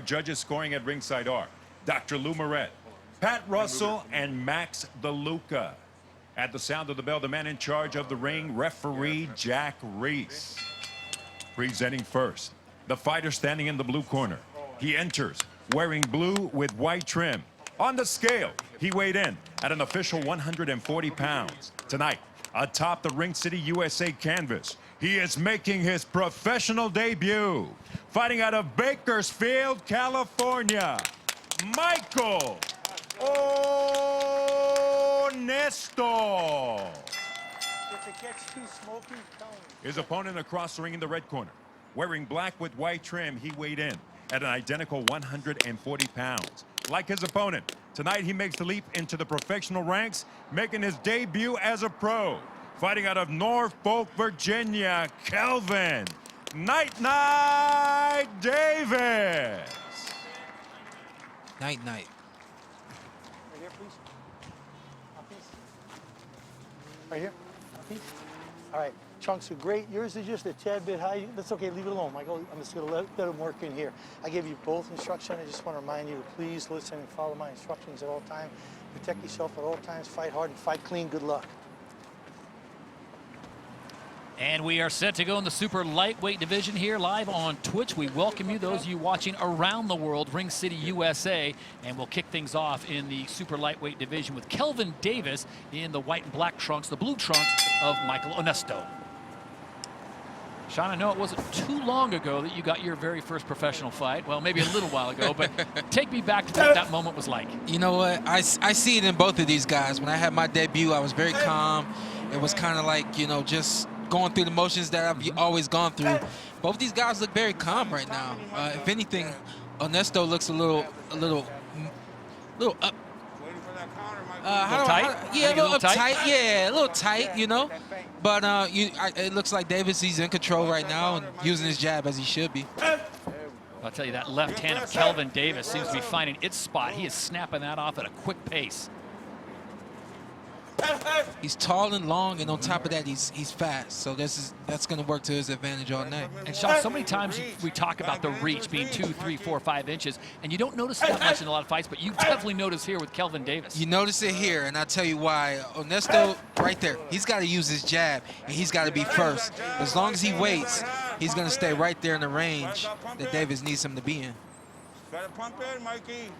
Judges scoring at ringside are Dr. Lou Moret, Pat Russell, and Max DeLuca. At the sound of the bell, the man in charge of the ring, referee Jack Reese. Presenting first, the fighter standing in the blue corner. He enters wearing blue with white trim. On the scale, he weighed in at an official 140 pounds. Tonight, atop the Ring City, USA canvas, he is making his professional debut. Fighting out of Bakersfield, California, Michael Onesto. His opponent across the ring in the red corner. Wearing black with white trim, he weighed in at an identical 140 pounds. Like his opponent, tonight he makes the leap into the professional ranks, making his debut as a pro. Fighting out of Norfolk, Virginia, Kelvin Night Night Davis. Night Night. Right here, please. Up piece. Right here. Up piece. All right. Chunks are great. Yours is just a tad bit high. That's okay. Leave it alone, Michael. I'm just going to let him work in here. I gave you both instructions. I just want to remind you to please listen and follow my instructions at all times. Protect yourself at all times. Fight hard and fight clean. Good luck. And we are set to go in the super lightweight division here live on Twitch. We welcome you, those of you watching around the world, Ring City, USA. And we'll kick things off in the super lightweight division with Kelvin Davis in the white and black trunks, the blue trunks of Michael Onesto. Sean, I know it wasn't too long ago that you got your very first professional fight. Well, maybe a little while ago, but take me back to what that moment was like. You know what? I see it in both of these guys. When I had my debut, I was very calm. It was kind of like, you know, just going through the motions that I've always gone through. Both these guys look very calm right now. If anything, Onesto looks a little up. A little tight? Yeah, a little uptight. Yeah, a little tight, you know. But it looks like Davis, he's in control right now and using his jab as he should be. I'll tell you, that left hand of Kelvin Davis seems to be finding its spot. He is snapping that off at a quick pace. He's tall and long, and on top of that, he's fast. So that's going to work to his advantage all night. And Sean, so many times we talk about the reach being 2, 3, 4, 5 inches, and you don't notice that much in a lot of fights, but you definitely notice here with Kelvin Davis. You notice it here, and I'll tell you why. Onesto, right there, he's got to use his jab, and he's got to be first. As long as he waits, he's going to stay right there in the range that Davis needs him to be in.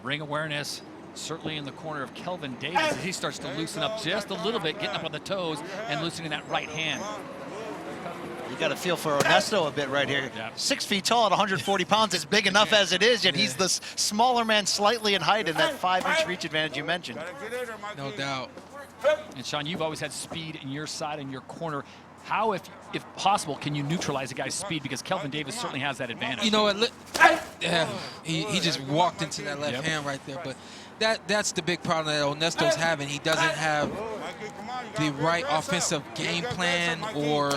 Ring awareness certainly in the corner of Kelvin Davis as he starts to loosen up just a little bit, getting up on the toes and loosening that right hand. You got to feel for Onesto a bit right here. Yeah. 6 feet tall at 140 pounds is big enough as it is, yet he's the smaller man slightly in height and that 5-inch reach advantage you mentioned. No doubt. And Sean, you've always had speed in your side and your corner. How, if possible, can you neutralize a guy's speed? Because Kelvin Davis certainly has that advantage. You know what? Yeah, he just walked into that left hand right there. But that's the big problem that Onesto's having. He doesn't have the right offensive game plan or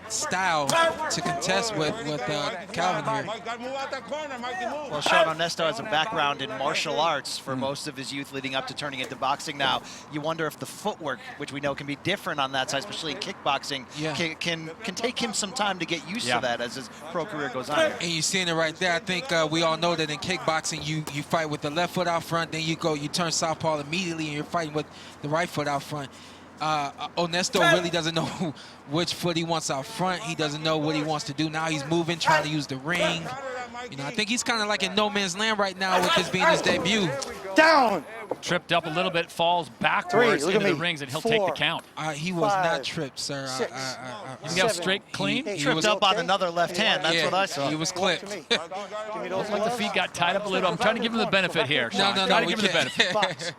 style to contest with Calvin here. Well, Sean Onesto has a background in martial arts for most of his youth leading up to turning into boxing now. You wonder if the footwork, which we know can be different on that side, especially in kickboxing, can take him some time to get used to that as his pro career goes on. And you're seeing it right there. I think we all know that in kickboxing, you fight with the left foot out front, then you turn southpaw immediately, and you're fighting with the right foot out front. Onesto really doesn't know which foot he wants out front. He doesn't know what he wants to do. Now he's moving, trying to use the ring. You know, I think he's kind of like in no man's land right now with this being his debut. Down. Tripped up a little bit, falls backwards into the rings, and he'll take the count. He was not tripped, sir. You got straight, clean? He tripped up on another left hand. That's what I saw. He was clipped. Looks like the feet got tied up a little. I'm trying to give him the benefit here. No, trying to give him the benefit.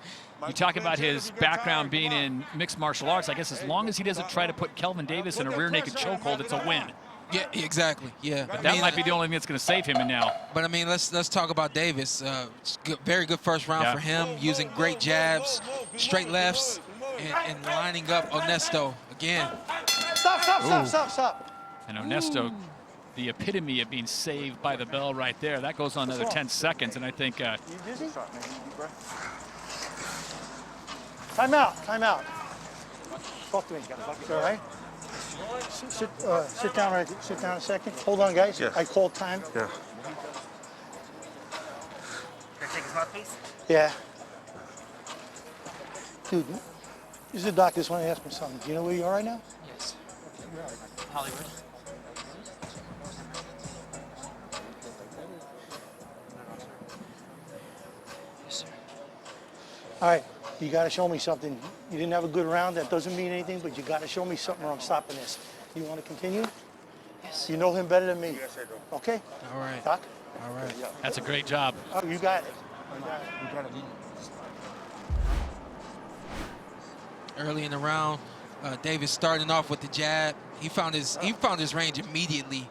You talk about his background being in mixed martial arts. I guess as long as he doesn't try to put Kelvin Davis in a rear naked chokehold, it's a win. Yeah, exactly. Yeah, but that might be the only thing that's going to save him now. But I mean, let's talk about Davis. Very good first round for him, using great jabs, straight lefts, and lining up Onesto again. Stop. And Onesto, the epitome of being saved by the bell right there. That goes on another 10 seconds, and I think. You dizzy? Time out. Talk to me. All right. Sit down a second. Hold on, guys. Yes. I called time. Yeah. Yeah. Dude, this is the doctor. Just want to ask me something. Do you know where you are right now? Yes. Hollywood. Yes, sir. All right. You got to show me something. You didn't have a good round. That doesn't mean anything, but you got to show me something or I'm stopping this. You want to continue? Yes. You know him better than me. Yes, I do. Okay? All right. Doc? All right. That's a great job. Oh, you got it. Early in the round, Davis starting off with the jab. He found his range immediately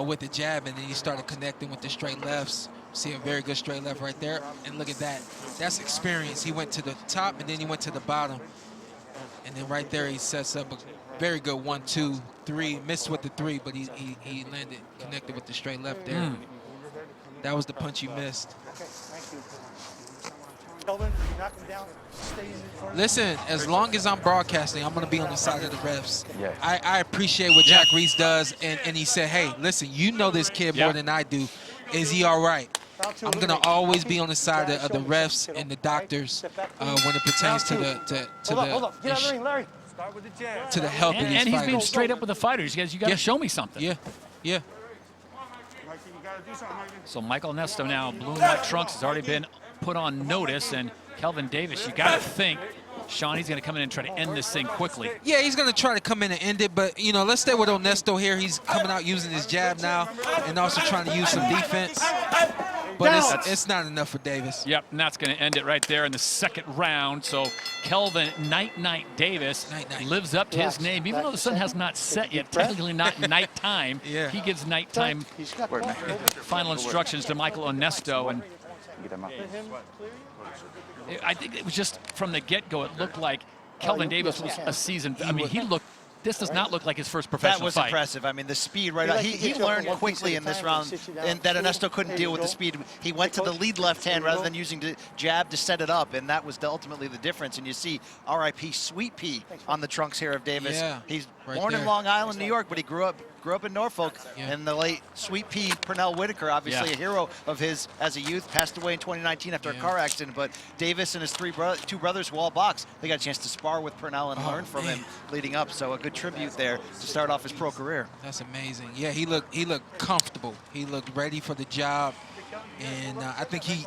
with the jab, and then he started connecting with the straight lefts. See a very good straight left right there, and look at that. That's experience. He went to the top, and then he went to the bottom, and then right there he sets up a very good 1, 2, 3. Missed with the 3, but he landed, connected with the straight left there. That was the punch you missed. Okay, thank you. Kelvin, you knock him down. Stay in the corner. Listen, as long as I'm broadcasting, I'm going to be on the side of the refs. Yeah. I appreciate what Jack Reese does, and he said, hey, listen, you know this kid more than I do. Is he all right? I'm going to always be on the side of the refs and the doctors when it pertains to the Hold up. Get out of the ring, Larry. to the health of these And he's being fighters. straight up with the fighters. You got to show me something. Yeah. So Michael Nesto now, blue and white trunks, has already been put on notice, and Kelvin Davis, you got to think, Sean, he's going to come in and try to end this thing quickly. Yeah, he's going to try to come in and end it, but, you know, let's stay with Onesto here. He's coming out using his jab now and also trying to use some defense. But it's not enough for Davis. Yep, and that's going to end it right there in the second round. So Kelvin Night Davis lives up to his name. Even though the sun has not set yet, technically not nighttime, he gives nighttime final instructions to Michael Onesto. And I think it was just from the get-go, it looked like Kelvin Davis was a seasoned. I mean, this does not look like his first professional That was fight. impressive. I mean, the speed right out. He learned quickly in this round and that Ernesto couldn't deal with the speed. He went to the lead left hand rather than using the jab to set it up, and that was ultimately the difference. And you see R.I.P. Sweet Pea on the trunks here of Davis. Yeah, He's right born there. in Long Island, New York, but he grew up in Norfolk. And the late Sweet Pea Pernell Whitaker, obviously a hero of his as a youth, passed away in 2019 after a car accident. But Davis and his two brothers who all box, they got a chance to spar with Pernell and learn from him leading up. So a good tribute there to start off his pro career. That's amazing. Yeah, he looked comfortable. He looked ready for the job. And I think he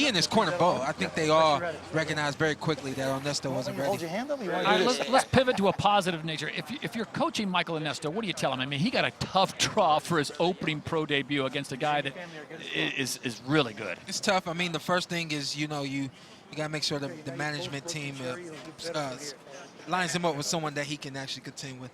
and his corner both, I think they all recognized very quickly that Onesto wasn't ready. Hold your hand up. You All want right, to do this? let's pivot to a positive nature. If you're coaching Michael Onesto, what do you tell him? I mean, he got a tough draw for his opening pro debut against a guy that is really good. It's tough. I mean, the first thing is, you know, you got to make sure the management team lines him up with someone that he can actually continue with.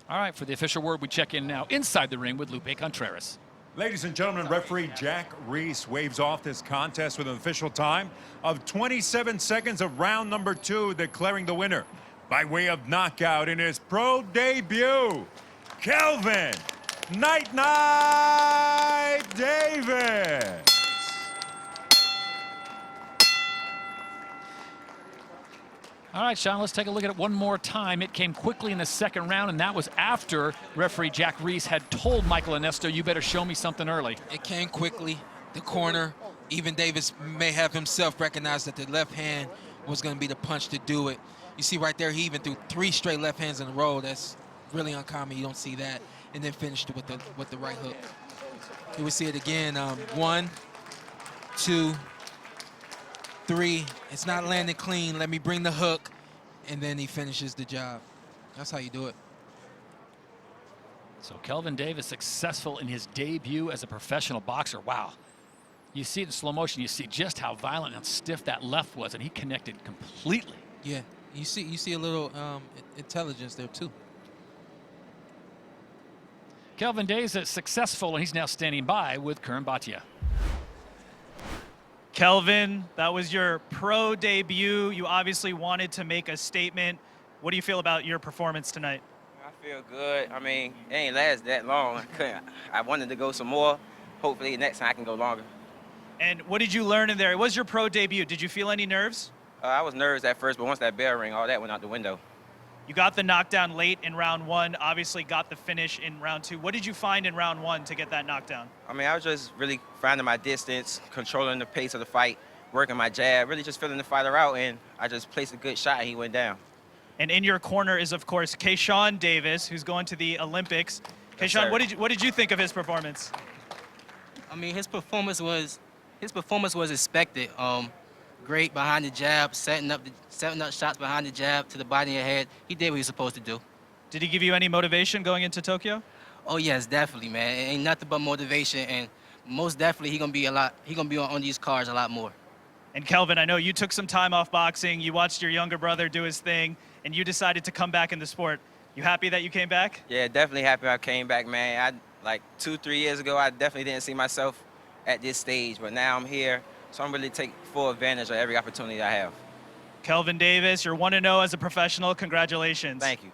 All right, for the official word, we check in now inside the ring with Lupe Contreras. Ladies and gentlemen, referee Jack Reese waves off this contest with an official time of 27 seconds of round number 2, declaring the winner by way of knockout in his pro debut, Kelvin Night Davis. All right, Sean, let's take a look at it one more time. It came quickly in the second round, and that was after referee Jack Reese had told Michael Onesto, you better show me something early. It came quickly. The corner, even Davis may have himself recognized that the left hand was going to be the punch to do it. You see right there, he even threw 3 straight left hands in a row. That's really uncommon. You don't see that. And then finished it with the right hook. You will see it again. 1, 2, 3. It's not landing clean. Let me bring the hook. And then he finishes the job. That's how you do it. So Kelvin Davis successful in his debut as a professional boxer. Wow. You see it in slow motion. You see just how violent and stiff that left was, and he connected completely. Yeah. You see a little intelligence there, too. Kelvin Davis is successful, and he's now standing by with Kern Bhatia. Kelvin, that was your pro debut. You obviously wanted to make a statement. What do you feel about your performance tonight? I feel good. I mean, it ain't last that long. I wanted to go some more. Hopefully next time I can go longer. And what did you learn in there? It was your pro debut. Did you feel any nerves? I was nervous at first, but once that bell rang, all that went out the window. You got the knockdown late in round 1, obviously got the finish in round 2. What did you find in round 1 to get that knockdown? I mean, I was just really finding my distance, controlling the pace of the fight, working my jab, really just filling the fighter out, and I just placed a good shot, and he went down. And in your corner is, of course, Keyshawn Davis, who's going to the Olympics. Yes, Keyshawn, sir. what did you think of his performance? I mean, his performance was expected. Great behind the jab, setting up shots behind the jab to the body and head. He did what he was supposed to do. Did he give you any motivation going into Tokyo? Oh yes, definitely, man. It ain't nothing but motivation, and most definitely he gonna be on these cards a lot more. And Kelvin, I know you took some time off boxing. You watched your younger brother do his thing, and you decided to come back in the sport. You happy that you came back? Yeah, definitely happy I came back, man. Like 2-3 years ago, I definitely didn't see myself at this stage, but now I'm here, so I'm really taking full advantage of every opportunity I have. Kelvin Davis, you're 1-0 as a professional. Congratulations. Thank you.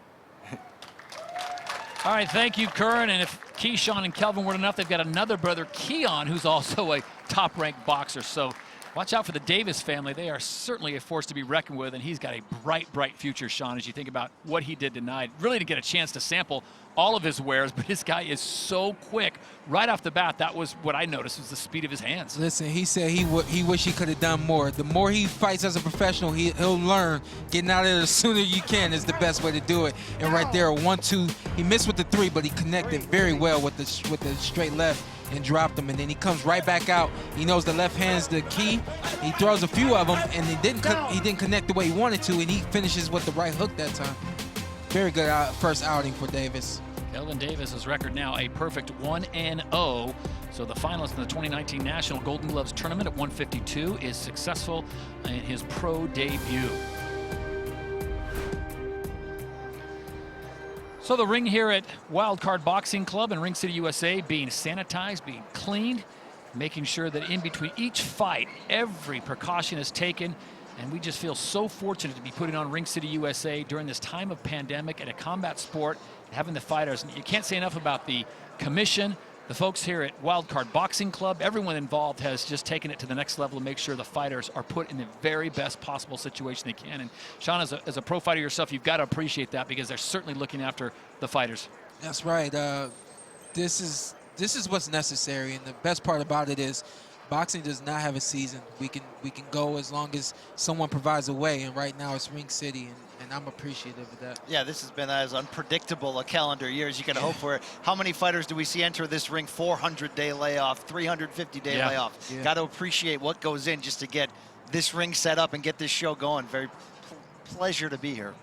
All right, thank you, Curran. And if Keyshawn and Kelvin weren't enough, they've got another brother, Keon, who's also a top-ranked boxer. So watch out for the Davis family. They are certainly a force to be reckoned with, and he's got a bright, bright future, Sean, as you think about what he did tonight. Really didn't get a chance to sample all of his wares, but this guy is so quick. Right off the bat, that was what I noticed, was the speed of his hands. Listen, he said he wish he could have done more. The more he fights as a professional, he'll learn. Getting out of there as soon as you can is the best way to do it. And right there, 1-2, he missed with the 3, but he connected very well with the straight left and dropped him. And then he comes right back out. He knows the left hand's the key. He throws a few of them, and he didn't connect the way he wanted to, and he finishes with the right hook that time. Very good first outing for Davis. Kelvin Davis' record now a perfect 1-0. So the finalist in the 2019 National Golden Gloves Tournament at 152 is successful in his pro debut. So the ring here at Wildcard Boxing Club in Ring City, USA, being sanitized, being cleaned, making sure that in between each fight, every precaution is taken. And we just feel so fortunate to be putting on Ring City, USA during this time of pandemic and a combat sport, having the fighters. And you can't say enough about the commission, the folks here at Wildcard Boxing Club. Everyone involved has just taken it to the next level to make sure the fighters are put in the very best possible situation they can. And Sean, as a pro fighter yourself, you've got to appreciate that, because they're certainly looking after the fighters. That's right. This is what's necessary, and the best part about it is boxing does not have a season. We can go as long as someone provides a way, and right now it's Ring City, and I'm appreciative of that. Yeah, this has been as unpredictable a calendar year as you can hope for. How many fighters do we see enter this ring? 400-day layoff, 350-day layoff. Yeah. Got to appreciate what goes in just to get this ring set up and get this show going. Very pleasure to be here.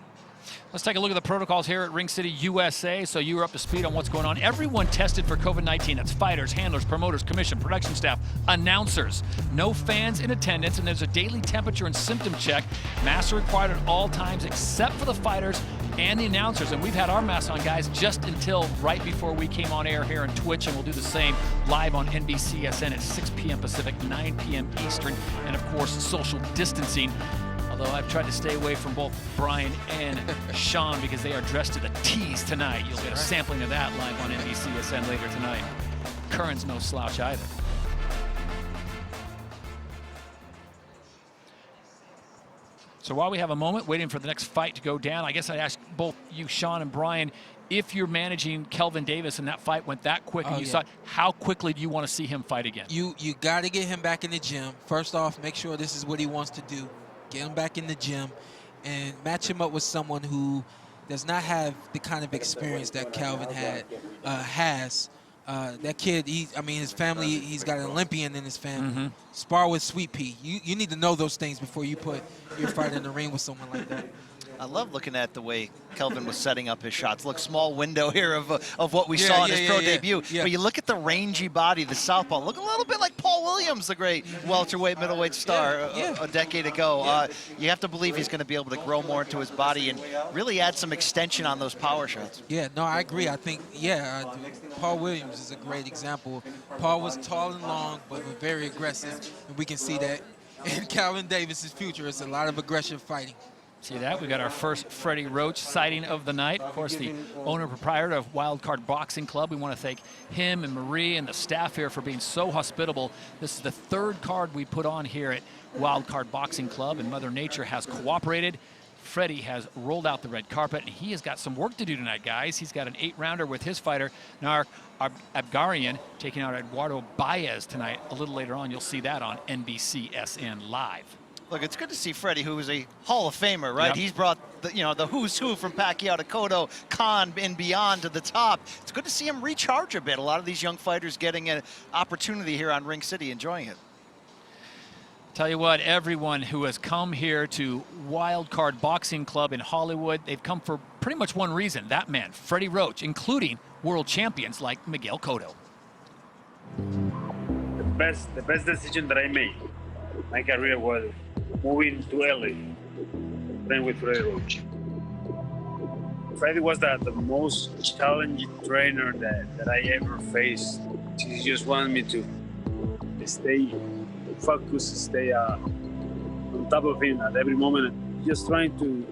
Let's take a look at the protocols here at Ring City, USA, so you are up to speed on what's going on. Everyone tested for COVID-19. That's fighters, handlers, promoters, commission, production staff, announcers. No fans in attendance, and there's a daily temperature and symptom check. Masks are required at all times except for the fighters and the announcers. And we've had our masks on, guys, just until right before we came on air here on Twitch, and we'll do the same live on NBCSN at 6 p.m. Pacific, 9 p.m. Eastern, and of course, social distancing. Although I've tried to stay away from both Brian and Sean because they are dressed to the T's tonight. You'll get a sampling of that live on NBCSN later tonight. Curran's no slouch either. So while we have a moment waiting for the next fight to go down, I guess I'd ask both you, Sean and Brian, if you're managing Kelvin Davis and that fight went that quick and you saw it, how quickly do you want to see him fight again? You got to get him back in the gym. First off, make sure this is what he wants to do. Get him back in the gym and match him up with someone who does not have the kind of experience that Kelvin has. That kid, his family, he's got an Olympian in his family. Spar with Sweet Pea. You need to know those things before you put your fight in the ring with someone like that. I love looking at the way Kelvin was setting up his shots. Look, small window here of what we saw in his pro debut. Yeah. But you look at the rangy body, the southpaw. Look a little bit like Paul Williams, the great welterweight, middleweight star a decade ago. You have to believe he's going to be able to grow more into his body and really add some extension on those power shots. Yeah, no, I agree. I think, Paul Williams is a great example. Paul was tall and long, but very aggressive. And we can see that in Kelvin Davis's future. It's a lot of aggressive fighting. See that? We got our first Freddie Roach sighting of the night. Of course, the owner and proprietor of Wildcard Boxing Club. We want to thank him and Marie and the staff here for being so hospitable. This is the third card we put on here at Wildcard Boxing Club, and Mother Nature has cooperated. Freddie has rolled out the red carpet, and he has got some work to do tonight, guys. He's got an 8-rounder with his fighter, Nar Abgarian, taking out Eduardo Baez tonight. A little later on, you'll see that on NBCSN Live. Look, it's good to see Freddie, who is a Hall of Famer, right? Yep. He's brought the who's who from Pacquiao to Cotto, Khan, and beyond to the top. It's good to see him recharge a bit. A lot of these young fighters getting an opportunity here on Ring City, enjoying it. Tell you what, everyone who has come here to Wildcard Boxing Club in Hollywood, they've come for pretty much one reason, that man, Freddie Roach, including world champions like Miguel Cotto. The best decision that I made in my career was moving to LA, playing with Freddie Roach. Freddie was the most challenging trainer that I ever faced. He just wanted me to stay focused, stay on top of him at every moment, just trying to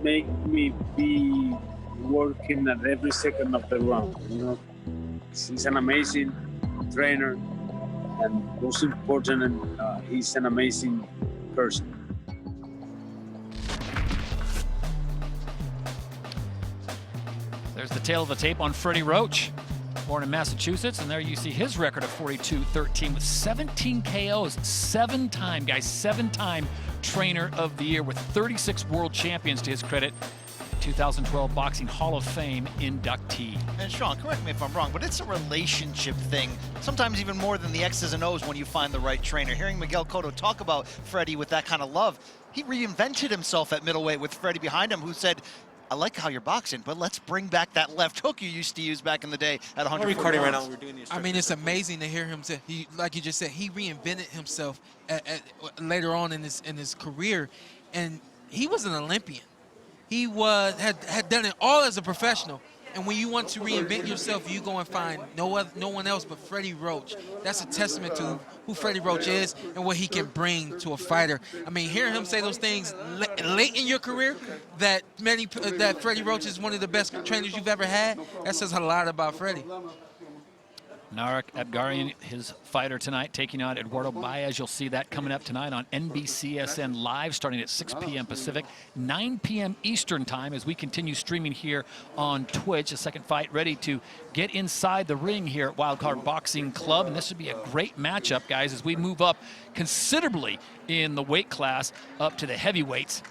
make me be working at every second of the round. You know, he's an amazing trainer, and most important, he's an amazing person. There's the tail of the tape on Freddie Roach, born in Massachusetts, and there you see his record of 42-13 with 17 KOs, 7-time, guys, 7-time trainer of the year with 36 world champions to his credit. 2012 Boxing Hall of Fame inductee. And Sean, correct me if I'm wrong, but it's a relationship thing, sometimes even more than the X's and O's when you find the right trainer. Hearing Miguel Cotto talk about Freddie with that kind of love, he reinvented himself at middleweight with Freddie behind him, who said, I like how you're boxing, but let's bring back that left hook you used to use back in the day at 140 We're recording right now. We're doing these. I mean, it's amazing to hear him say, like you just said, he reinvented himself later on in his career, and he was an Olympian. He had done it all as a professional. And when you want to reinvent yourself, you go and find no one else but Freddie Roach. That's a testament to who Freddie Roach is and what he can bring to a fighter. I mean, hearing him say those things late in your career, that Freddie Roach is one of the best trainers you've ever had, that says a lot about Freddie. Narek Abgarian, his fighter tonight, taking on Eduardo Baez. You'll see that coming up tonight on NBCSN Live, starting at 6 p.m. Pacific, 9 p.m. Eastern Time, as we continue streaming here on Twitch. A second fight ready to get inside the ring here at Wildcard Boxing Club. And this would be a great matchup, guys, as we move up considerably in the weight class up to the heavyweights.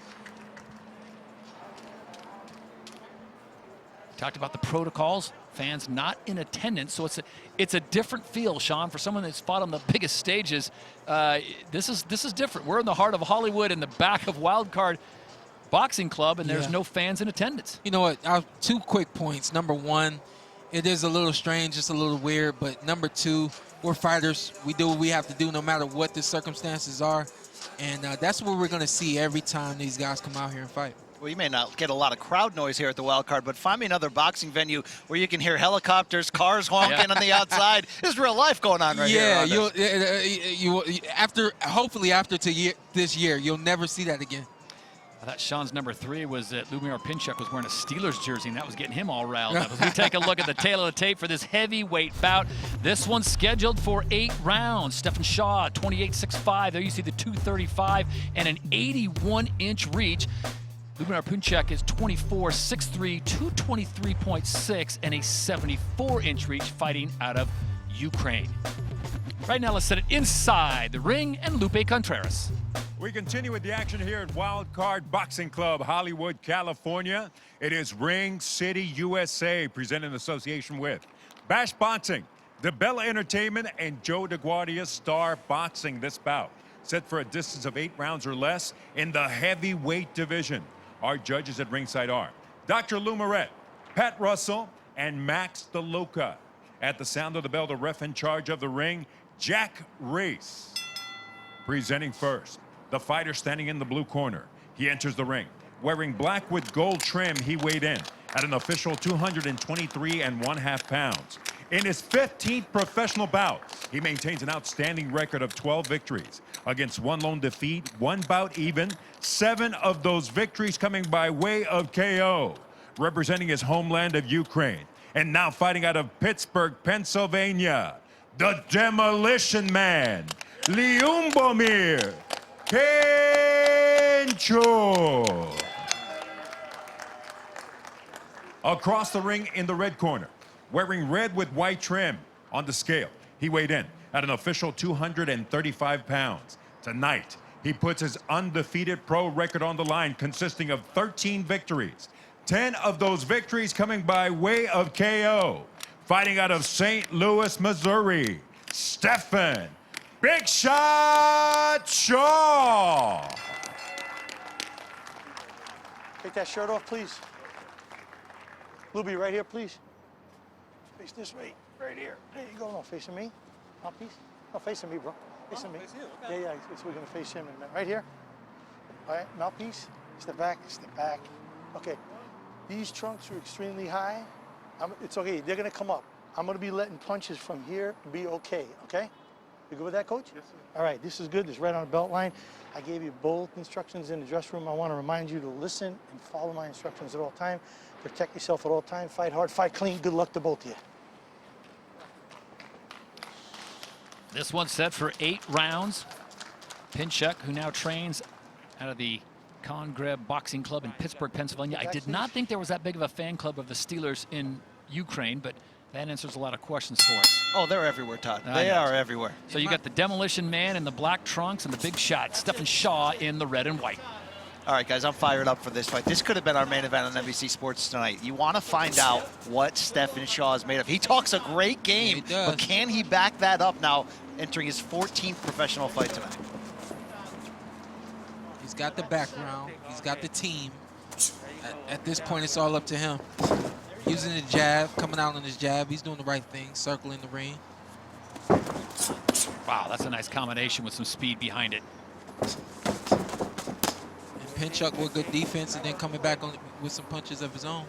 Talked about the protocols. Fans not in attendance, so it's a different feel, Sean, for someone that's fought on the biggest stages. This is different. We're in the heart of Hollywood, in the back of Wildcard Boxing Club, and there's no fans in attendance. You know what? 2 quick points. Number one, it is a little strange, just a little weird. But number two, we're fighters. We do what we have to do, no matter what the circumstances are, and that's what we're going to see every time these guys come out here and fight. Well, you may not get a lot of crowd noise here at the Wild Card, but find me another boxing venue where you can hear helicopters, cars honking on the outside. There's real life going on right here. Yeah, hopefully after this year, you'll never see that again. I thought Sean's number 3 was that Lumir Pinchuk was wearing a Steelers jersey, and that was getting him all riled up. As we take a look at the tail of the tape for this heavyweight bout, this one's scheduled for 8 rounds. Stephen Shaw, 28.65. There you see the 235 and an 81-inch reach. Lumir Pinchuk is 24.63, 223.6, and a 74-inch reach, fighting out of Ukraine. Right now, let's set it inside the ring and Lupe Contreras. We continue with the action here at Wildcard Boxing Club, Hollywood, California. It is Ring City, USA, presented in association with Bash Boxing, DeBella Entertainment, and Joe DeGuardia Star Boxing. This bout set for a distance of 8 rounds or less in the heavyweight division. Our judges at ringside are Dr. Lou Moret, Pat Russell, and Max DeLuca. At the sound of the bell, the ref in charge of the ring, Jack Reese. Presenting first, the fighter standing in the blue corner. He enters the ring wearing black with gold trim. He weighed in at an official 223.5 pounds. In his 15th professional bout, he maintains an outstanding record of 12 victories against 1 lone defeat, 1 bout even, 7 of those victories coming by way of KO, representing his homeland of Ukraine. And now fighting out of Pittsburgh, Pennsylvania, the Demolition Man, Lyubomir Kinchev. Sancho. Across the ring in the red corner, wearing red with white trim on the scale, he weighed in at an official 235 pounds. Tonight, he puts his undefeated pro record on the line, consisting of 13 victories. 10 of those victories coming by way of KO. Fighting out of St. Louis, Missouri, Stephen Big Shot Shaw. Take that shirt off, please. Luby, right here, please. Face this way, right here. There you go. No, facing me. Mouthpiece. No, facing me, bro. Facing me. Yeah, yeah. So we're gonna face him in a minute. Right here. All right, mouthpiece. Step back. Step back. Okay. These trunks are extremely high. It's okay. They're gonna come up. I'm gonna be letting punches from here be okay. Okay. You good with that, Coach? Yes, sir. All right. This is good. This is right on the belt line. I gave you both instructions in the dressing room. I want to remind you to listen and follow my instructions at all time. Protect yourself at all time. Fight hard. Fight clean. Good luck to both of you. This one's set for 8 rounds. Pinchuk, who now trains out of the Congreb Boxing Club in Pittsburgh, Pennsylvania. I did not think there was that big of a fan club of the Steelers in Ukraine, but that answers a lot of questions for us. Oh, they're everywhere, Todd. They are everywhere. So you got the Demolition Man in the black trunks and the Big Shot, Stephen Shaw, in the red and white. All right, guys, I'm fired up for this fight. This could have been our main event on NBC Sports tonight. You want to find out what Stephen Shaw is made of. He talks a great game, but can he back that up now, entering his 14th professional fight tonight? He's got the background. He's got the team. At this point, it's all up to him. Using the jab, coming out on his jab. He's doing the right thing, circling the ring. Wow, that's a nice combination with some speed behind it. Pinchuk with good defense and then coming back on with some punches of his own.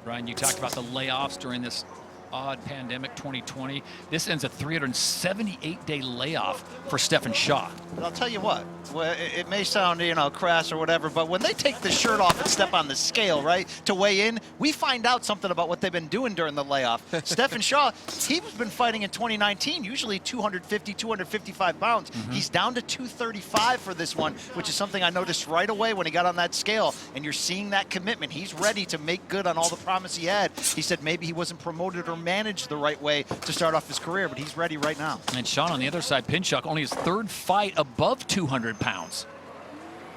Brian, you talked about the layoffs during this odd pandemic 2020. This ends a 378-day layoff for Stephen Shaw. And I'll tell you what, it may sound, crass or whatever, but when they take the shirt off and step on the scale, right, to weigh in, we find out something about what they've been doing during the layoff. Stephen Shaw, he's been fighting in 2019, usually 250, 255 pounds. He's down to 235 for this one, which is something I noticed right away when he got on that scale. And you're seeing that commitment. He's ready to make good on all the promise he had. He said maybe he wasn't promoted or managed the right way to start off his career, but he's ready right now. And Sean on the other side, Pinchuk, only his 3rd fight above 200 pounds.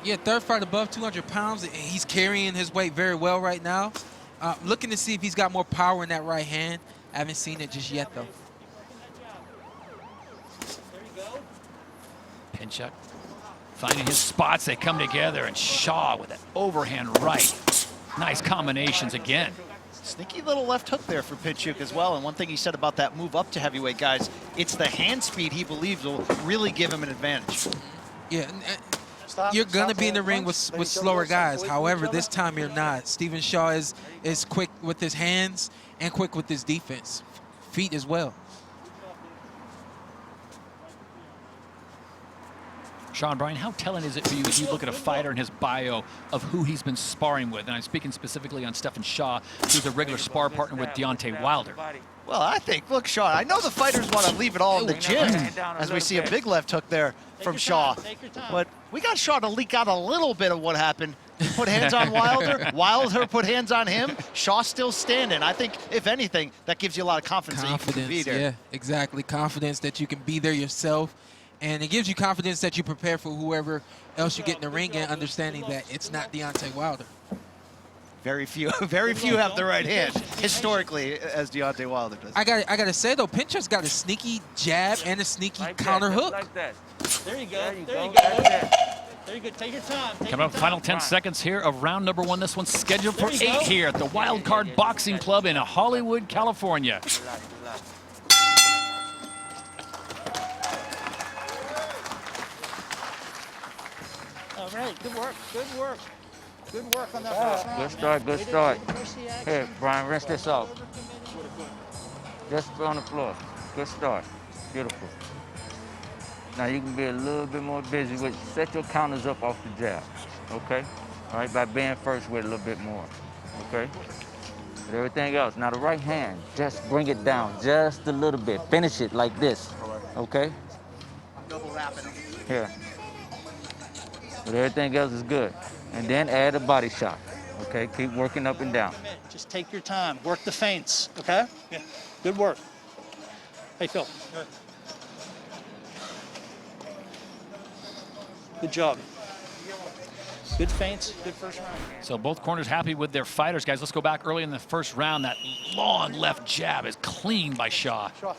Yeah, 3rd fight above 200 pounds. He's carrying his weight very well right now. Looking to see if he's got more power in that right hand. I haven't seen it just yet, though. Pinchuk finding his spots. They come together, and Shaw with an overhand right. Nice combinations again. Sneaky little left hook there for Pinchuk as well. And one thing he said about that move up to heavyweight, guys, it's the hand speed he believes will really give him an advantage. Yeah, you're going to be in the ring with slower guys. However, this time you're not. Stephen Shaw is quick with his hands and quick with his defense. Feet as well. Sean, Brian, how telling is it for you as you look at a fighter and his bio of who he's been sparring with? And I'm speaking specifically on Stephen Shaw, who's a regular spar partner with Deontay Wilder. Well, I think, look, Shaw, I know the fighters want to leave it all in the gym as we see a big left hook there from Shaw. But we got Shaw to leak out a little bit of what happened. Put hands on Wilder. Wilder put hands on him. Shaw still standing. I think, if anything, that gives you a lot of confidence that you can be there. Yeah, exactly. Confidence that you can be there yourself. And it gives you confidence that you prepare for whoever else you get in the ring and understanding that it's not Deontay Wilder. Very few have the right hand, historically, as Deontay Wilder does. I gotta say, though, Pinchuk's got a sneaky jab and a sneaky counter hook. Like that. There you go. There you go. There you go. Take your time. Coming up, final 10 seconds here of round number 1. This one's scheduled for 8 here at the Wild Card Boxing Club in Hollywood, California. All right, good work, good work. Good work on that first round. Good start, good start. Here, Brian, rinse this off. Just on the floor. Good start. Beautiful. Now you can be a little bit more busy with, set your counters up off the jab, okay? All right, by being first with a little bit more, okay? But everything else, now the right hand, just bring it down just a little bit. Finish it like this, okay? Double wrapping. Here. But everything else is good. And then add a body shot. Okay, keep working up and down. Just take your time. Work the feints, okay? Yeah. Good work. Hey, Phil. Good job. Good feints, good first round. So both corners happy with their fighters, guys. Let's go back early in the first round. That long left jab is clean by Shaw. Shaw.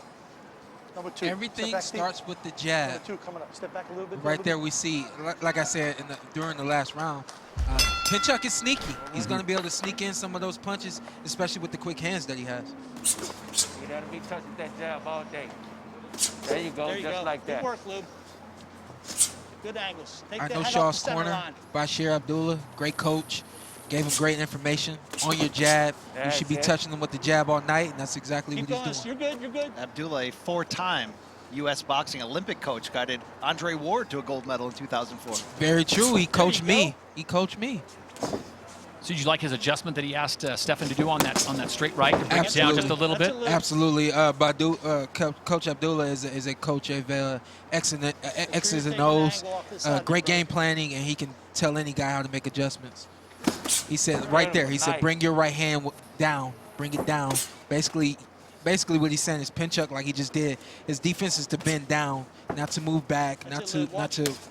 Number 2. Everything starts with the jab. Number 2 coming up. Step back a little bit. Right there we see, like I said during the last round, Pinchuk is sneaky. He's going to be able to sneak in some of those punches, especially with the quick hands that he has. You gotta be touching that jab all day. There you go, just like that. Good work, Lube. Good angles. Take I the know head off Shaw's the center corner, line. Bashir Abdullah, great coach. Gave him great information on your jab. You should be touching him with the jab all night, and that's exactly Keep what going. he's doing. You're good, you're good. Abdullah, a 4-time U.S. boxing Olympic coach, guided Andre Ward to a gold medal in 2004. Very true. He coached me. He coached me. So did you like his adjustment that he asked Stefan to do on that straight right to bring it down just a little bit? Absolutely. Coach Abdullah is a coach of X's and O's, great game planning, and he can tell any guy how to make adjustments. He said right there, he said, bring your right hand down, bring it down. Basically what he's saying is Pinchuk, like he just did, his defense is to bend down, not to move back, not to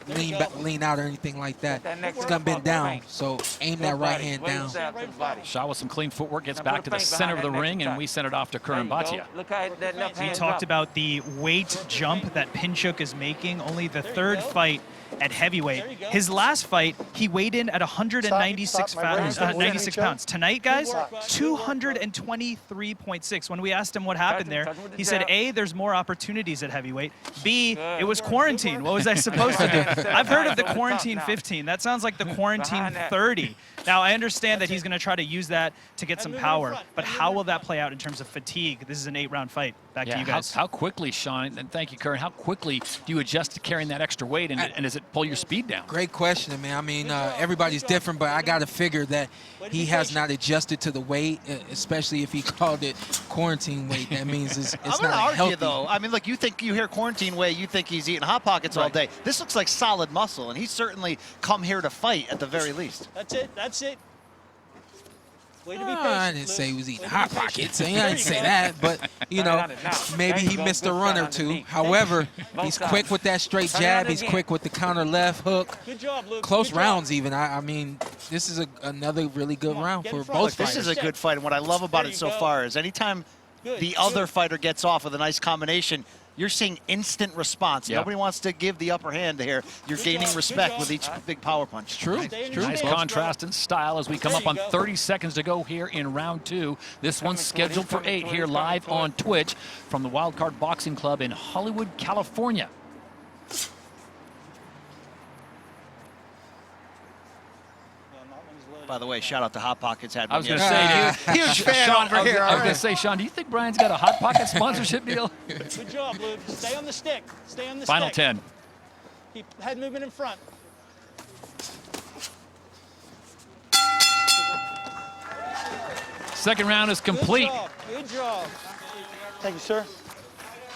lean out or anything like that. He's gonna bend down, so aim that right hand down. Shaw with some clean footwork gets back to the center of the ring, and we send it off to Curran Bhatia. We talked about the weight jump that Pinchuk is making, only the third fight at heavyweight. His last fight, he weighed in at 196 96 pounds. Tonight, guys, 223.6. When we asked him what happened there, he said, A, there's more opportunities at heavyweight. B, it was quarantine. What was I supposed to do? I've heard of the quarantine 15. That sounds like the quarantine 30. Now, I understand that he's going to try to use that to get some power, but how will that play out in terms of fatigue? This is an 8-round fight. Back to you guys. How quickly, Sean, and thank you, Curran, how quickly do you adjust to carrying that extra weight, and does it pull your speed down? Great question, man. I mean, everybody's different, but I got to figure that he has not adjusted to the weight, especially if he called it quarantine weight. That means it's I'm not gonna argue, healthy. though. I mean, look, you hear quarantine weight, you think he's eating Hot Pockets all day. This looks like solid muscle, and he's certainly come here to fight at the very least. That's it, that's it. Way to be patient, I didn't say he was eating Hot Pockets. I didn't say that, but, you know, maybe he missed a run or two. However, he's quick with that straight jab. He's quick with the counter left hook. Good job, Luke. Close Good rounds job. even. I mean, this is another really good round for both fighters. This is a good fight, and what I love about it so far is anytime the other fighter gets off with a nice combination, you're seeing instant response. Nobody wants to give the upper hand here. You're gaining respect with each big power punch. True. Nice contrast in style as we come up on 30 seconds to go here in round 2. This one's scheduled for 8 here live on Twitch from the Wildcard Boxing Club in Hollywood, California. By the way, shout out to Hot Pockets. Had I was going to say, huge fan over here. I was going to say, Sean, do you think Brian's got a Hot Pocket sponsorship deal? Good job, Luke. Stay on the stick. Stay on the Final stick. 10. Keep head moving in front. Second round is complete. Good job. Thank you, sir.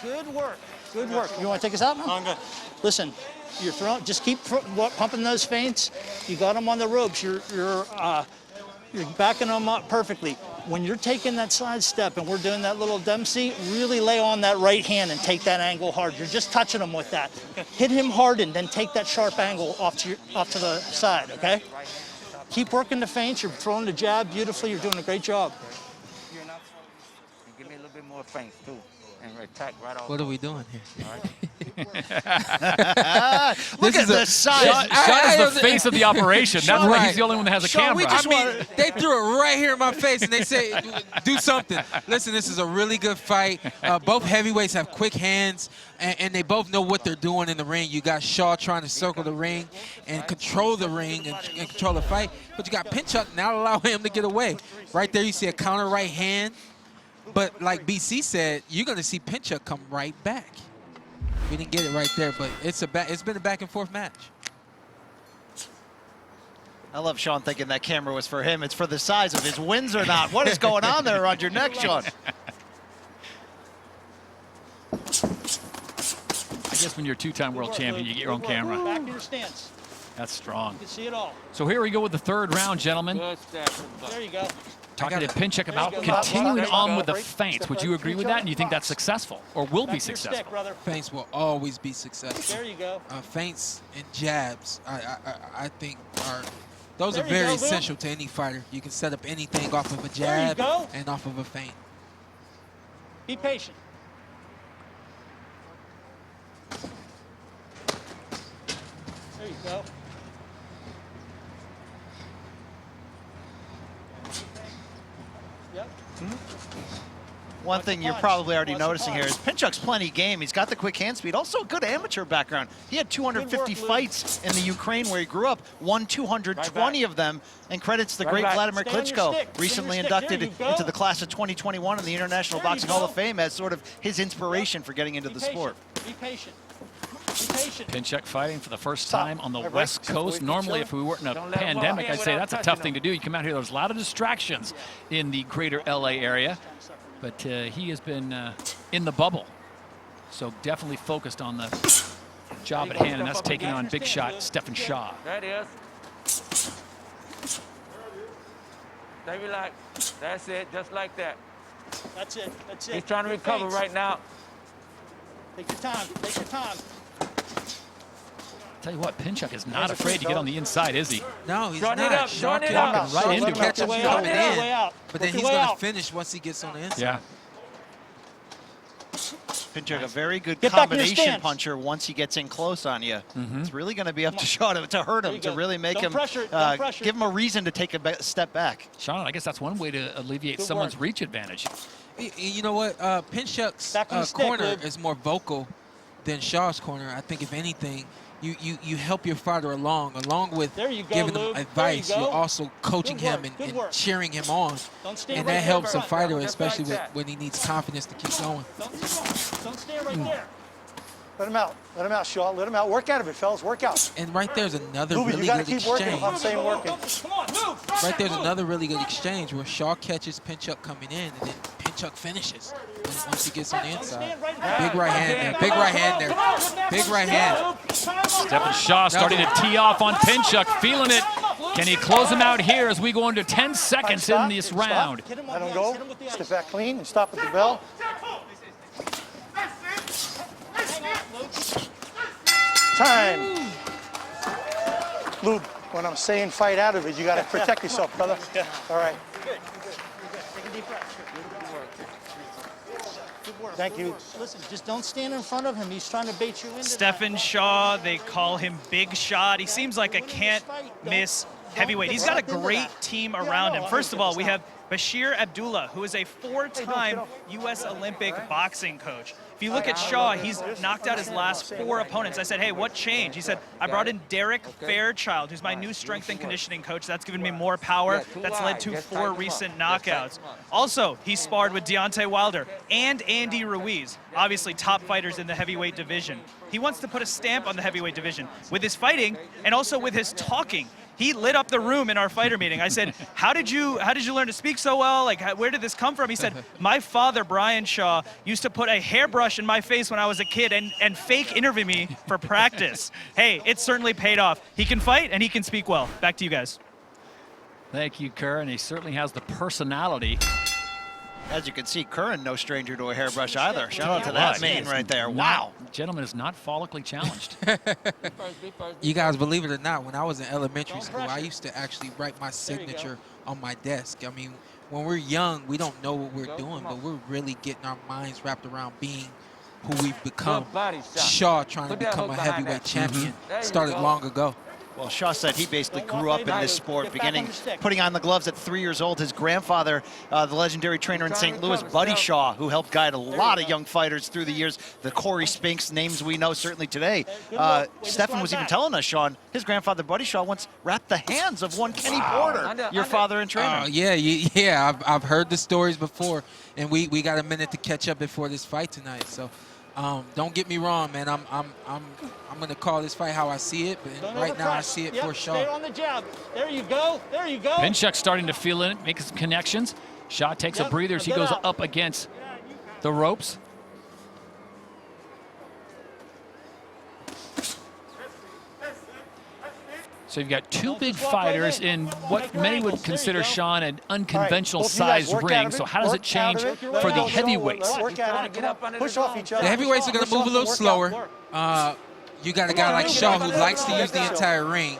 Good work. Good work. You want to take us out now? I'm good. Listen, you're throwing. Just keep pumping those feints. You got them on the ropes. You're backing them up perfectly. When you're taking that side step and we're doing that little Dempsey, really lay on that right hand and take that angle hard. You're just touching him with that. Hit him hard and then take that sharp angle off to the side, okay? Keep working the feints. You're throwing the jab beautifully. You're doing a great job. Give me a little bit more feints, too, and attack right off. What are we doing here? Look at the size. Sean is the face of the operation. That's why he's the only one that has a camera. They threw it right here in my face, and they say, do something. Listen, this is a really good fight. Both heavyweights have quick hands, and they both know what they're doing in the ring. You got Shaw trying to circle the ring and control the ring and control the fight, but you got Pinchuk not allowing him to get away. Right there, you see a counter right hand, but like BC said, you're going to see Pinchuk come right back. We didn't get it right there, but it's been a back and forth match. I love Sean thinking that camera was for him. It's for the size of his wins or not. What is going on there around your neck, Sean? I guess when you're a 2-time world champion, you get your own camera. Back to your stance. That's strong. You can see it all. So here we go with the third round, gentlemen. There you go. Talking to Pinchuk about There you go. continuing Step on with the break, feints. step Would right, you agree with that? And do you think that's box. successful or will be Back to your stick, successful? brother. Feints will always be successful. There you go. Feints and jabs, I think those There are you very go, Lou. essential to any fighter. You can set up anything off of a There you jab go. and off of a feint. Be patient. There you go. Yep. One thing you're probably already noticing here is Pinchuk's plenty game. He's got the quick hand speed, also a good amateur background. He had 250 fights in the Ukraine where he grew up, won 220 of them, and credits the great Vladimir Stay on your Klitschko, stick. Stay on recently your stick. There inducted you go. into the class of 2021 in the International There you Boxing Hall of go. Fame as sort of his inspiration for getting into Be the patient. sport. Be patient. Be patient. Pinchuk fighting for the first Stop. time on the Everybody, West step away Coast. from Normally, each if we weren't in a Don't let him walk pandemic, in I'd say without that's a touching tough thing to do. You come out here, there's a lot of distractions in the greater LA area, but he has been in the bubble. So definitely focused on the job at hand, and that's taking on big shot Stephen Shaw. That is. Stay relaxed. That's it, just like that. That's it. That's it. He's trying to Your recover feints. right now. Take your time. Take your time. Tell you what, Pinchuk is not There's a afraid to free get throw. on the inside, is he? No, he's Run it not. up, Shaw run it can up. walk right Let into him catch work him way coming out. in, Way out. but then Work he's your way going to out. finish once he gets on the inside. Yeah. Pinchuk, a very good Get back in your combination stance. puncher once he gets in close on you. It's really going to be up to Shaw to hurt There him, you to go. really make Don't him, pressure it. Don't pressure give it. him a reason to take a step back. Sean, I guess that's one way to alleviate Good someone's work. reach advantage. You know what? Pinchuk's Back on the stick, corner Lib. is more vocal than Shaw's corner. I think if anything, you help your fighter along with There you go, giving him Lube. There advice. you go. You're also coaching Good work, him good and work. cheering him on, Don't stand and right that there, helps a front. fighter, Just especially like that. when he needs confidence to keep going. Don't stand right there. Let him out. Let him out, Shaw. Let him out. Work out of it, fellas. Work out. And right there's another Luby, you really got to good keep working. exchange. I'm saying working. Come on, move. Right there's another really good exchange where Shaw catches Pinchuk coming in, and then Pinchuk finishes once he gets on the inside. Stand right there. Big right hand there. Big right hand there. Big right hand. Stephen Shaw starting to tee off on Pinchuk, feeling it. Can he close him out here as we go into 10 seconds in this Stop. round? Let him go. Step back clean and stop at the bell. Time. Lube, when I'm saying fight out of it, you got to protect yourself, brother. Yeah. All right. Take a deep breath. Good work. Thank you. Listen, just don't stand in front of him. He's trying to bait you into Stephen Shaw, they call him Big Shot. He seems like a can't-miss heavyweight. He's got a great team around him. First of all, we have Bashir Abdullah, who is a four-time U.S. Olympic boxing coach. If you look at Shaw, he's knocked out his last 4 opponents. I said, hey, what changed? He said, I brought in Derek Fairchild, who's my new strength and conditioning coach. That's given me more power. That's led to 4 recent knockouts. Also, he sparred with Deontay Wilder and Andy Ruiz, obviously top fighters in the heavyweight division. He wants to put a stamp on the heavyweight division with his fighting and also with his talking. He lit up the room in our fighter meeting. I said, how did you learn to speak so well? Like, where did this come from? He said, my father, Brian Shaw, used to put a hairbrush in my face when I was a kid and fake interview me for practice. Hey, it certainly paid off. He can fight and he can speak well. Back to you guys. Thank you, Kerr, and he certainly has the personality. As you can see, Curran, no stranger to a hairbrush either. Shout out to Wow, that mane he is right there. not- Wow. Gentleman is not follically challenged. You guys, believe it or not, when I was in elementary school, I used to actually write my signature on my desk. I mean, when we're young, we don't know what we're doing, but we're really getting our minds wrapped around being who we've become. Shaw trying to become a heavyweight champion started long ago. Well, Shaw said he basically grew up in this sport, beginning putting on the gloves at 3 years old. His grandfather, the legendary trainer in St. Louis, Buddy Shaw, who helped guide a lot of young fighters through the years. The Corey Spinks, names we know certainly today. Stephen was even telling us, Sean, his grandfather, Buddy Shaw, once wrapped the hands of one Kenny Porter, your father and trainer. Yeah. I've heard the stories before, and we got a minute to catch up before this fight tonight. So, don't get me wrong, man. I'm gonna call this fight how I see it, but right now I see it for Shaw. Stay on the jab. There you go. There you go. Pinchuk starting to feel it, making some connections. Shaw takes a breather as he goes up against the ropes. So you've got two big fighters in what many would consider, Sean, an unconventional size ring. So how does it change for the heavyweights? Push off each other. The heavyweights are going to move a little slower. You got a guy like Shaw who likes to use the entire ring.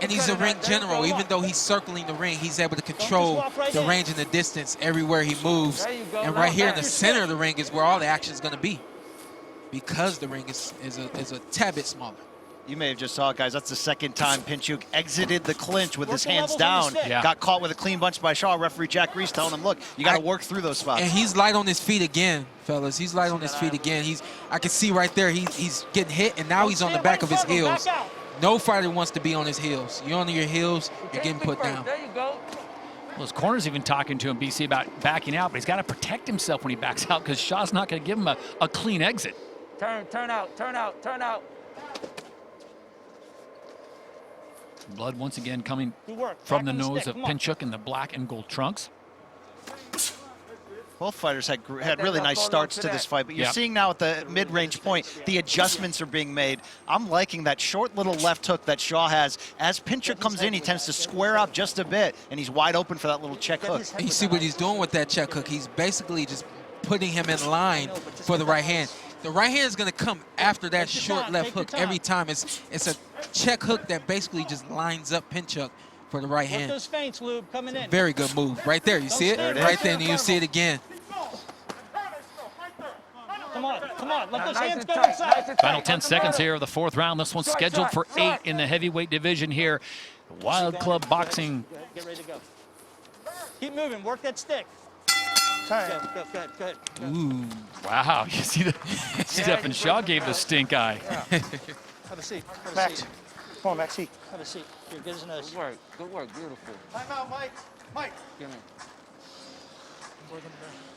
And he's a ring general. Even though he's circling the ring, he's able to control the range and the distance everywhere he moves. And right here in the center of the ring is where all the action is going to be, because the ring is a tad bit smaller. You may have just saw it, guys. That's the second time Pinchuk exited the clinch with his hands down. Got caught with a clean bunch by Shaw. Referee Jack Reese telling him, look, you got to work through those spots. And he's light on his feet again, fellas. He's light on his feet again. I can see right there he's getting hit, and now he's on the back of his heels. No fighter wants to be on his heels. You're on your heels, you're getting put down. Well, his corner's even talking to him, BC, about backing out, but he's got to protect himself when he backs out, because Shaw's not going to give him a clean exit. Turn out, turn out, turn out. Blood once again coming from the nose of Pinchuk in the black and gold trunks. Both fighters had really nice starts to this fight, but you're seeing now at the mid-range point, the adjustments are being made. I'm liking that short little left hook that Shaw has. As Pinchuk comes in, he tends to square up just a bit, and he's wide open for that little check hook. And you see what he's doing with that check hook. He's basically just putting him in line for the right hand. The right hand is going to come after that short left hook every time. It's a check hook that basically just lines up Pinchuk for the right hand. Those feints, Lube, coming in. Very good move. Right there. You see it? Right there, and you see it again. Come on. Let those hands go inside. Final 10 seconds here of the fourth round. This one's scheduled for 8 in the heavyweight division here. Wild Club Boxing. Get ready to go. Keep moving. Work that stick. Good. Ooh. Wow, you see that? Stephen Shaw gave the stink eye. Have a seat. Max. Come on, Maxie. Have a seat. You're good as a nose. Good work, beautiful. Time out, Mike. Give me.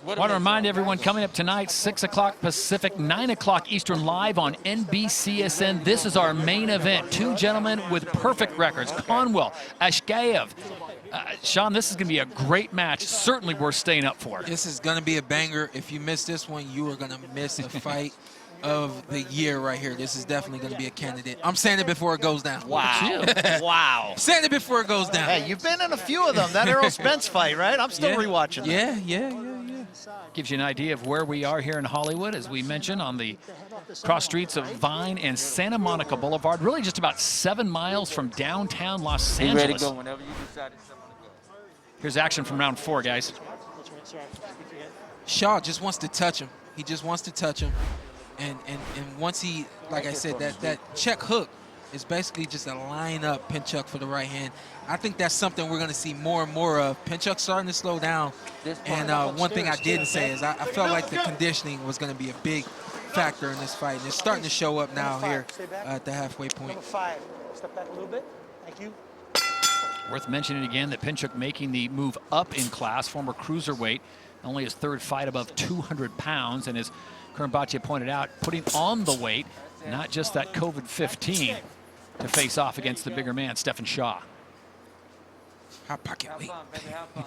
I want to remind everyone, coming up tonight, 6 o'clock Pacific, 9 o'clock Eastern, live on NBCSN. This is our main event. Two gentlemen with perfect records, Conwell, Ashgaev. Sean, this is going to be a great match, certainly worth staying up for. This is going to be a banger. If you miss this one, you are going to miss a fight of the year right here. This is definitely going to be a candidate. I'm saying it before it goes down. Wow. Wow. Saying it before it goes down. Hey, you've been in a few of them. That Errol Spence fight, right? I'm still rewatching that. Yeah. Gives you an idea of where we are here in Hollywood, as we mentioned, on the cross streets of Vine and Santa Monica Boulevard, really just about 7 miles from downtown Los Angeles. Ready to go whenever you decide to go. Here's action from round 4, guys. Shaw just wants to touch him. He just wants to touch him. And once he, like I said, that check hook is basically just a line up Pinchuk for the right hand. I think that's something we're going to see more and more of. Pinchuk starting to slow down. And one thing I didn't say is I felt like the conditioning was going to be a big factor in this fight. And it's starting to show up now here at the halfway point. Number 5. Step back a little bit. Thank you. Worth mentioning again that Pinchuk making the move up in class, former cruiserweight, only his 3rd fight above 200 pounds, and as Kurnbache pointed out, putting on the weight, not just that COVID-15, to face off against the bigger man, Stephen Shaw. Hot pocket weight. Have fun.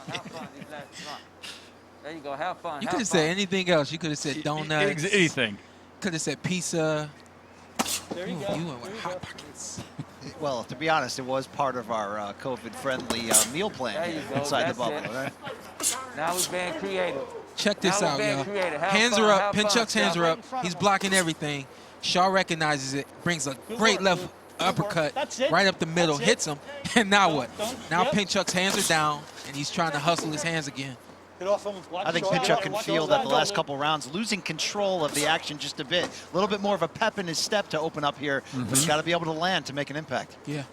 These last months. There you go, have fun. You could have said anything else. You could have said donuts. Anything. Could have said pizza. There you go. You went with hot pockets. Well, to be honest, it was part of our COVID-friendly meal plan inside the bubble, right? Now we're being creative. Check this out, y'all. Hands are up. Pinchuk's hands are up. He's blocking everything. Shaw recognizes it, brings a great left uppercut right up the middle, hits him, and now what? Now Pinchuk's hands are down, and he's trying to hustle his hands again. I think Pinchuk can feel that the last couple rounds, losing control of the action just a bit. A little bit more of a pep in his step to open up here, but he's got to be able to land to make an impact. Yeah.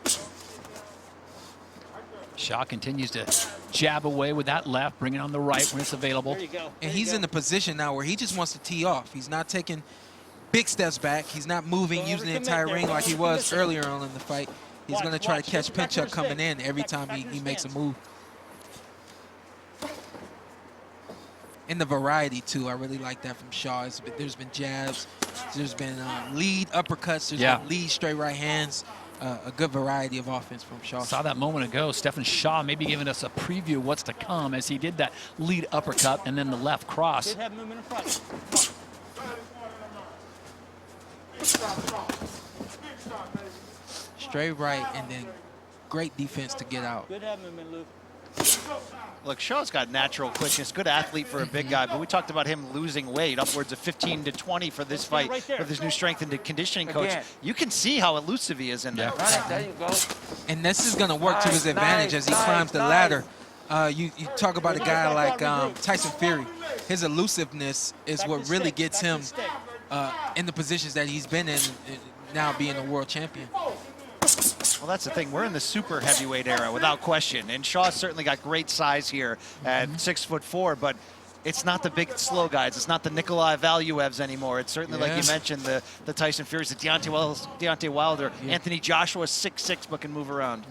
Shaw continues to jab away with that left, bring it on the right when it's available. And he's in the position now where he just wants to tee off. He's not taking big steps back. He's not moving, using the entire ring like he was earlier on in the fight. He's going to try to catch Pinchuk coming in every time he makes a move. And the variety, too. I really like that from Shaw. There's been jabs. There's been lead uppercuts. There's been lead straight right hands. A good variety of offense from Shaw. Saw that moment ago. Stephen Shaw maybe giving us a preview of what's to come as he did that lead uppercut and then the left cross. Straight right and then great defense to get out. Good having him in, Luke. Look, Shaw's got natural quickness, good athlete for a big guy, but we talked about him losing weight, upwards of 15 to 20 for this fight with his new strength and conditioning coach. You can see how elusive he is in there. There you go. And this is going to work to his advantage as he climbs the ladder. You talk about a guy like Tyson Fury. His elusiveness is what really gets him in the positions that he's been in, now being a world champion. Well, that's the thing. We're in the super heavyweight era, without question. And Shaw's certainly got great size here at 6'4", but it's not the big, slow guys. It's not the Nikolai Valuevs anymore. It's certainly, like you mentioned, the Tyson Furies, the Deontay Wilder, Anthony Joshua, 6'6", but can move around.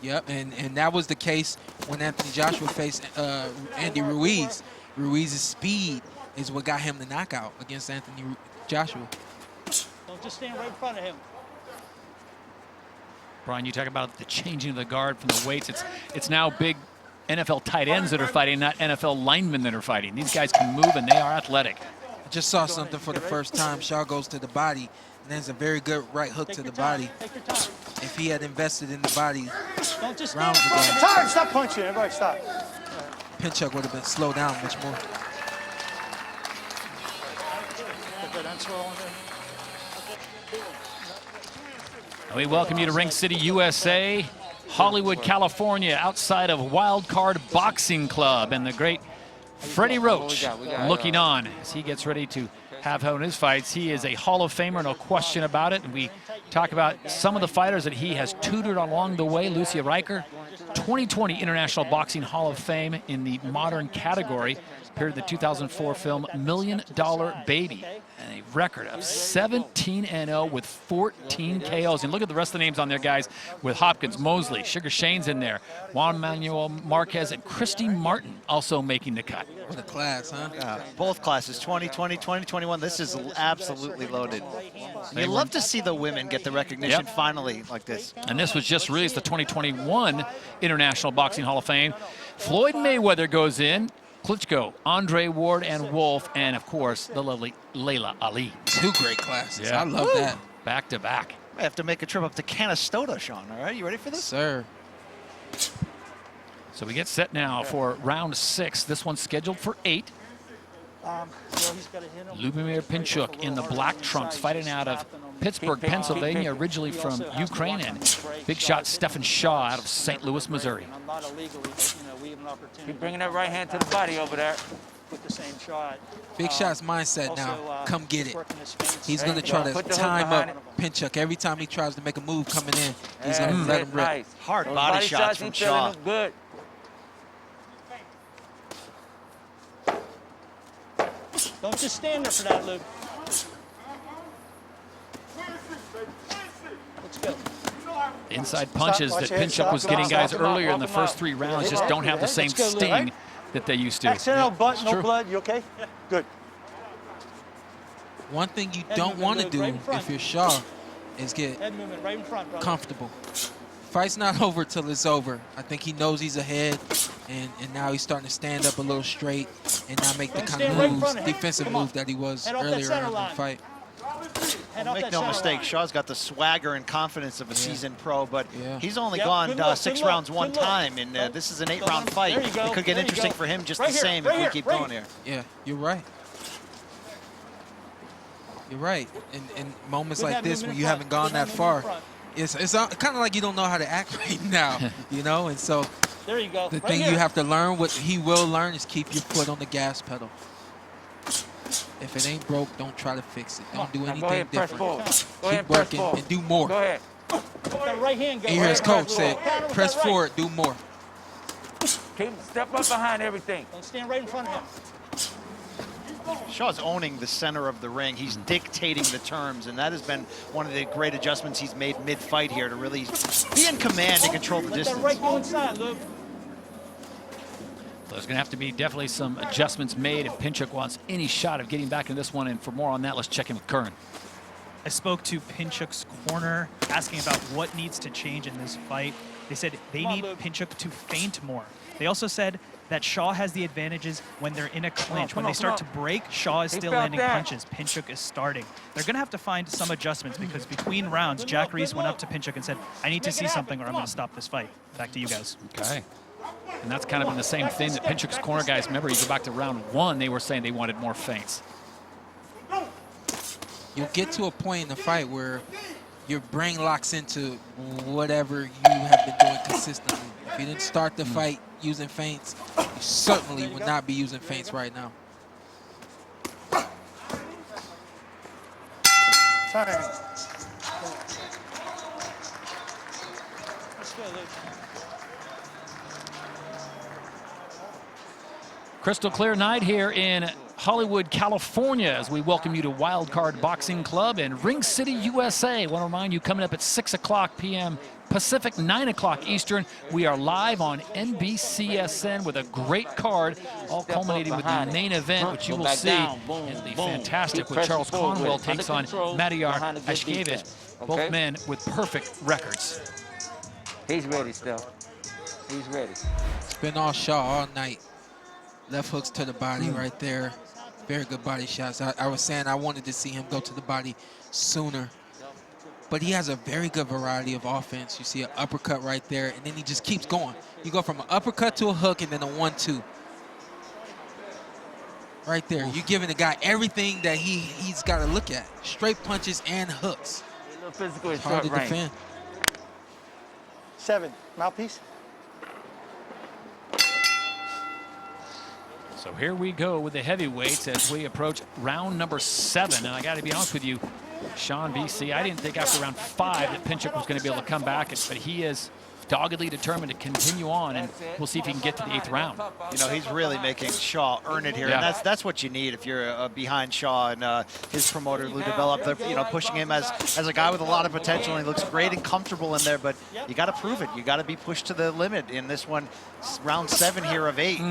Yep, and that was the case when Anthony Joshua faced Andy Ruiz. Ruiz's speed is what got him the knockout against Anthony Joshua. Don't just stand right in front of him. Brian, you talk about the changing of the guard from the weights. It's now big NFL tight ends that are fighting, not NFL linemen that are fighting. These guys can move and they are athletic. I just saw something for the first time. Shaw goes to the body, and there's a very good right hook to the body. If he had invested in the body rounds ago, Stop punching. Everybody stop. Pinchuk would have been slowed down much more. We welcome you to Ring City, USA, Hollywood, California, outside of Wild Card Boxing Club, and the great Freddie Roach looking on as he gets ready to have one of his fights. He is a Hall of Famer, no question about it. And we talk about some of the fighters that he has tutored along the way. Lucia Riker, 2020 International Boxing Hall of Fame in the modern category, appeared in the 2004 film $1 Million Baby, and a record of 17-0 with 14 KOs. And look at the rest of the names on there, guys, with Hopkins, Mosley, Sugar Shane's in there, Juan Manuel Marquez, and Christy Martin also making the cut. What a class, huh? Both classes, 2020, 2021. This is absolutely loaded. You love to see the women get the recognition finally like this. And this was just released, the 2021 International Boxing Hall of Fame. Floyd Mayweather goes in, Klitschko, Andre Ward, and Wolf, and of course, the lovely Layla Ali. Two great classes. I love that. Back to back. I have to make a trip up to Canastota, Sean. All right, you ready for this? Sir. So we get set now for round 6. This one's scheduled for 8. Lubomir Pinchuk in the black trunks, fighting out of Pittsburgh, Pennsylvania, originally from Ukraine, and big shot Stephen Shaw out of St. Louis, Missouri. Keep bringing that right hand to the body over there. With the same shot. Big Shot's mindset now, come get it. He's going to try to time up Pinchuk. Every time he tries to make a move coming in, he's going to let him rip. Hard body shots from Shaw. Good. Don't just stand there for that, Luke. Let's go. Inside punches that Pinchuk was getting guys earlier in the first 3 rounds just don't have the same sting that they used to. Accidental butt, no blood. You okay? Yeah. Good. One thing you don't want to do if you're Shaw is get comfortable. Fight's not over till it's over. I think he knows he's ahead, and now he's starting to stand up a little straight and not make the kind of moves, defensive moves that he was earlier in the fight. Make no mistake, Shaw's got the swagger and confidence of a seasoned pro, but he's only gone 6 rounds one time, and this is an 8-round fight. It could get interesting for him just the same if we keep going here. Yeah, you're right. You're right. In moments like this, when you haven't gone that far, it's kind of like you don't know how to act right now, you know? And so there you go. The thing you have to learn, what he will learn, is keep your foot on the gas pedal. If it ain't broke, don't try to fix it. Don't do anything different. Keep working and do more. Go ahead. Right hand, and you hear his coach say, press forward, do more. Step up behind everything. Don't stand right in front of him. Shaw's owning the center of the ring. He's dictating the terms, and that has been one of the great adjustments he's made mid-fight here to really be in command and control the distance. Right go inside, Luke. There's going to have to be definitely some adjustments made if Pinchuk wants any shot of getting back in this one. And for more on that, let's check in with Curran. I spoke to Pinchuk's corner, asking about what needs to change in this fight. They said they need Pinchuk to feint more. They also said that Shaw has the advantages when they're in a clinch. When they start to break, Shaw is still landing punches. Pinchuk is starting. They're going to have to find some adjustments because between rounds, Jack Reese went up to Pinchuk and said, I need to see something or I'm going to stop this fight. Back to you guys. Okay. And that's kind of been the same thing that Pinchuk's corner guys, remember, you go back to round 1, they were saying they wanted more feints. You'll get to a point in the fight where your brain locks into whatever you have been doing consistently. If you didn't start the fight using feints, you certainly would not be using feints right now. Time. Crystal clear night here in Hollywood, California, as we welcome you to Wildcard Boxing Club in Ring City, USA. I want to remind you, coming up at 6 o'clock p.m. Pacific, 9 o'clock Eastern, we are live on NBCSN with a great card, all culminating with the main event, which you will see in the fantastic with Charles Conwell takes on Matyar Ashkevich. Both men with perfect records. He's ready, Steph. He's ready. It's been all Shaw all night. Left hooks to the body right there. Very good body shots. I was saying I wanted to see him go to the body sooner. But he has a very good variety of offense. You see an uppercut right there, and then he just keeps going. You go from an uppercut to a hook and then a 1-2. Right there. You're giving the guy everything that he's got to look at. Straight punches and hooks. A little physical It's hard to range. defend. 7. Mouthpiece. So here we go with the heavyweights as we approach round number 7. And I got to be honest with you, Sean BC, I didn't think after round 5 that Pinchuk was going to be able to come back, but he is doggedly determined to continue on, and we'll see if he can get to the 8th round. You know, he's really making Shaw earn it here, and that's what you need if you're behind Shaw and his promoter, Lou DeVelop. They're, you know, pushing him as a guy with a lot of potential, and he looks great and comfortable in there, but you got to prove it. You got to be pushed to the limit in this one. Round 7 here of 8.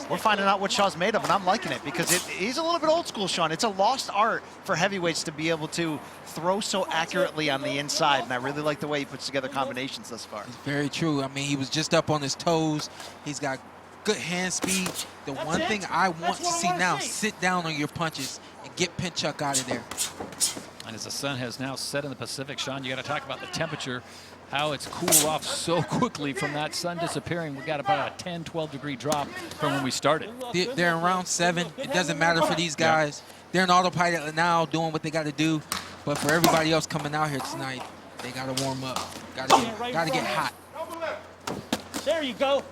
We're finding out what Shaw's made of, and I'm liking it because he's a little bit old school, Sean. It's a lost art for heavyweights to be able to throw so accurately on the inside, and I really like the way he puts together combinations thus far. It's very true. I mean, he was just up on his toes. He's got good hand speed. The one thing I want to see now, sit down on your punches and get Pinchuk out of there. And as the sun has now set in the Pacific, Sean, you got to talk about the temperature, how it's cooled off so quickly from that sun disappearing. We got about a 10, 12 degree drop from when we started. They're in round 7. It doesn't matter for these guys. They're in autopilot now doing what they got to do. But for everybody else coming out here tonight, they got to warm up. Got to get hot. There you go.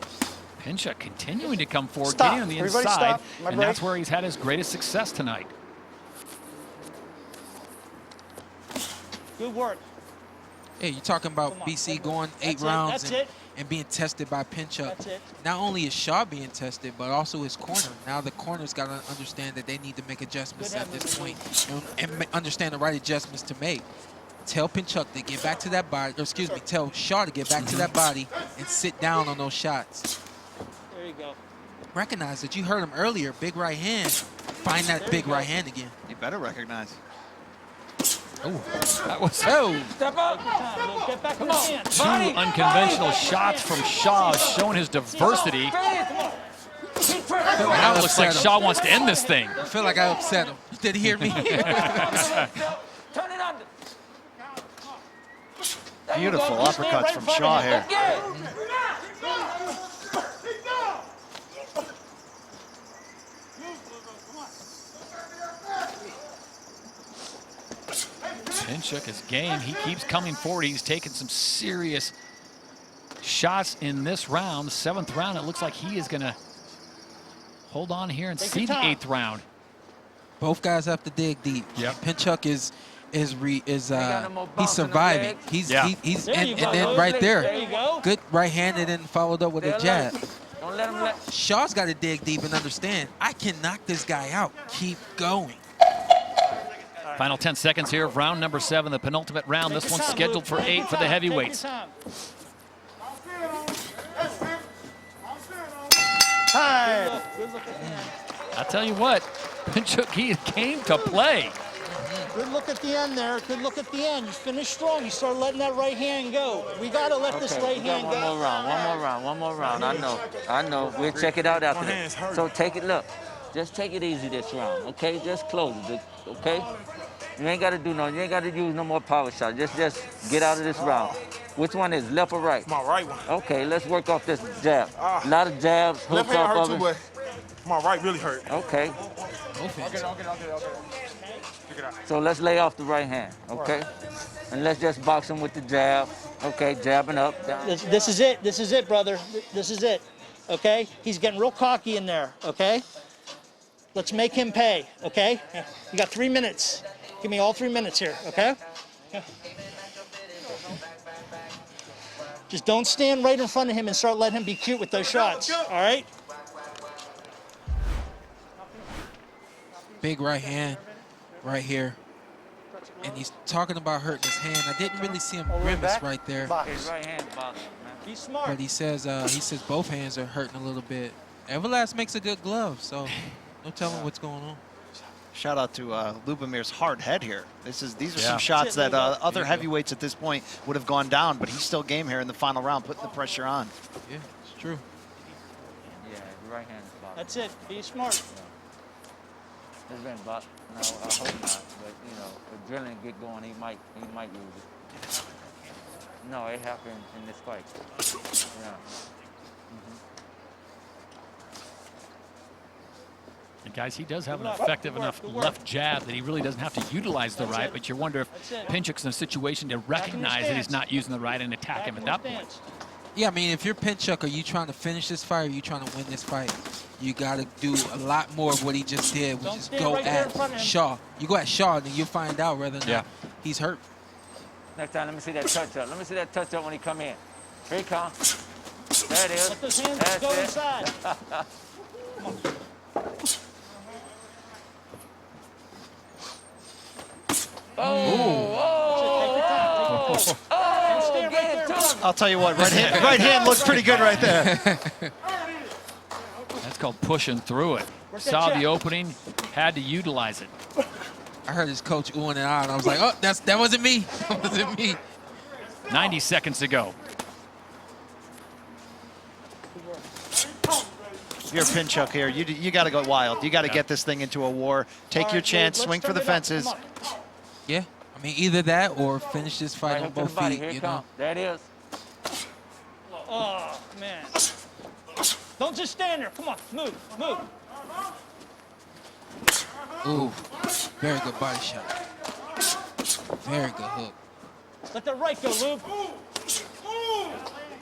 Pinchuk continuing to come forward, Stop. getting on the Everybody inside, stop. My and break. that's where he's had his greatest success tonight. Good work. Hey, you're talking about BC going 8 rounds and being tested by Pinchuk. That's it. Not only is Shaw being tested, but also his corner. Now the corner's got to understand that they need to make adjustments at this point and understand the right adjustments to make. Tell Pinchuk to get back to that body, or excuse me, tell Shaw to get back to that body and sit down on those shots. There you go. Recognize that you heard him earlier, big right hand. Find that big right hand again. You better recognize. Oh, that was Step up. Get back in the hand. two unconventional shots from Shaw, showing his diversity. Now it looks like Shaw wants to end this thing. I feel like I upset him. Did he hear me? Turn it under. Beautiful uppercuts from Shaw here. Pinchuk is game. He keeps coming forward. He's taken some serious shots in this round, the 7th round. It looks like he is going to hold on here and see the 8th round. Both guys have to dig deep. Yep. Pinchuk is he's surviving. He's and then right there, good right hand and then followed up with a jab. Don't let him let. Shaw's got to dig deep and understand, I can knock this guy out. Keep going. Final 10 seconds here of round number 7, the penultimate round. This one's scheduled for 8 for the heavyweights. Time. I tell you what, Pinchuk, he came to play. Good look at the end there. Good look at the end. You finished strong. You start letting that right hand go. We got to let this right hand go. One more round. One more round. I know. We'll check it out after this. So take it, look. Just take it easy this round, okay? Just close it, okay? You ain't got to do no, you ain't got to use no more power shots. Just get out of this round. Which one is, left or right? My right one. Okay, let's work off this jab. A lot of jabs, hooks off of it. My right really hurt. Okay. Okay. So let's lay off the right hand, okay? And let's just box him with the jab. Okay, jabbing up, down. This is it. This is it, brother. This is it. Okay? He's getting real cocky in there, okay? Let's make him pay, okay? You got 3 minutes. Give me all 3 minutes here, okay? Just don't stand right in front of him and start letting him be cute with those shots, all right? Big right hand right here. And he's talking about hurting his hand. I didn't really see him grimace right there. His right hand boxing, man. Be smart. But he says both hands are hurting a little bit. Everlast makes a good glove, so no telling what's going on. Shout out to Lubomir's hard head here. These are some shots that other heavyweights at this point would have gone down, but he's still game here in the final round, putting the pressure on. Yeah, it's true. Yeah, the right hand is boxing. That's it. Be smart. It's been boxed. No, I hope not. But you know, if drilling get going, he might lose it. No, it happened in this fight. Yeah. And guys, he does have an effective enough left jab that he really doesn't have to utilize the right, but you wonder if Pinchuk's in a situation to recognize that he's not using the right and attack him at that point. Yeah, I mean, if you're Pinchuk, are you trying to finish this fight or are you trying to win this fight? You got to do a lot more of what he just did, which is go at Shaw. You go at Shaw, then you'll find out whether or not he's hurt. Next time, let me see that touch up. Let me see that touch up when he come in. Here he comes. There it is. Let those hands go inside. I'll tell you what, right hand looks pretty good right there. That's called pushing through it. Saw the opening, had to utilize it. I heard his coach oohing and ahhing, and I was like, oh, that wasn't me. That wasn't me. 90 seconds to go. You're Pinchuk here. You got to go wild. You got to get this thing into a war. Take your chance. Swing for the fences. Yeah, I mean, either that or finish this fight on both feet. Here it comes. There it is. Oh, man. Don't just stand there. Come on, move. Ooh, very good body shot. Very good hook. Let that right go, Lube.